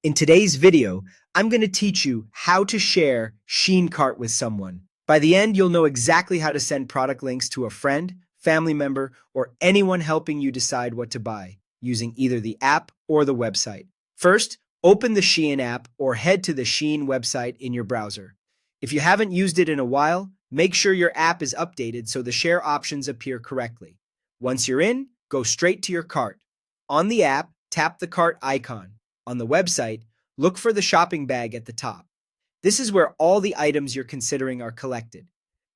In today's video, I'm going to teach you how to share SHEIN cart with someone. By the end, you'll know exactly how to send product links to a friend, family member, or anyone helping you decide what to buy using either the app or the website. First, open the SHEIN app or head to the SHEIN website in your browser. If you haven't used it in a while, make sure your app is updated so the share options appear correctly. Once you're in, go straight to your cart. On the app, tap the cart icon. On the website, look for the shopping bag at the top. This is where all the items you're considering are collected.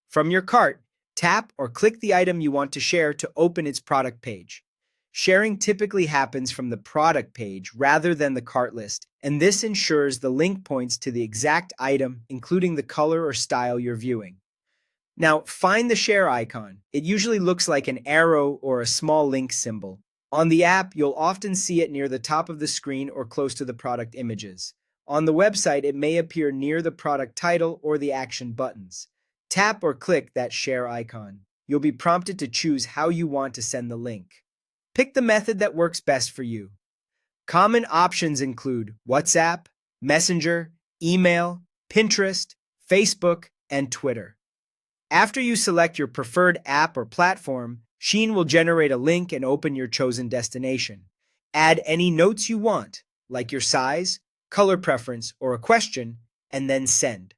From your cart, tap or click the item you want to share to open its product page. Sharing typically happens from the product page rather than the cart list, and this ensures the link points to the exact item, including the color or style you're viewing. Now, find the share icon. It usually looks like an arrow or a small link symbol. On the app, you'll often see it near the top of the screen or close to the product images. On the website, it may appear near the product title or the action buttons. Tap or click that share icon. You'll be prompted to choose how you want to send the link. Pick the method that works best for you. Common options include WhatsApp, Messenger, email, Pinterest, Facebook, and Twitter. After you select your preferred app or platform, SHEIN will generate a link and open your chosen destination. Add any notes you want, like your size, color preference, or a question, and then send.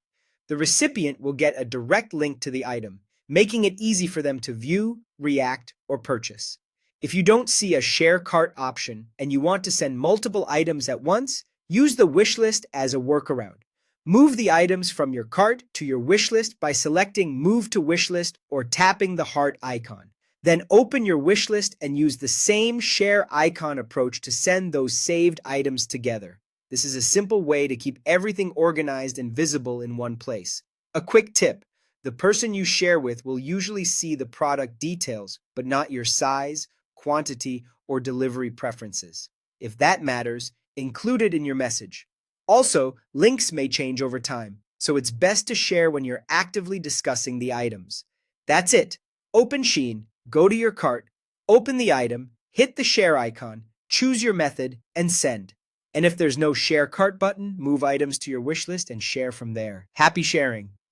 The recipient will get a direct link to the item, making it easy for them to view, react, or purchase. If you don't see a share cart option and you want to send multiple items at once, use the wishlist as a workaround. Move the items from your cart to your wishlist by selecting Move to Wishlist or tapping the heart icon. Then open your wishlist and use the same share icon approach to send those saved items together. This is a simple way to keep everything organized and visible in one place. A quick tip: the person you share with will usually see the product details, but not your size, quantity, or delivery preferences. If that matters, include it in your message. Also, links may change over time, so it's best to share when you're actively discussing the items. That's it. Open SHEIN, go to your cart, open the item, hit the share icon, choose your method, and send. And if there's no share cart button, move items to your wish list and share from there. Happy sharing!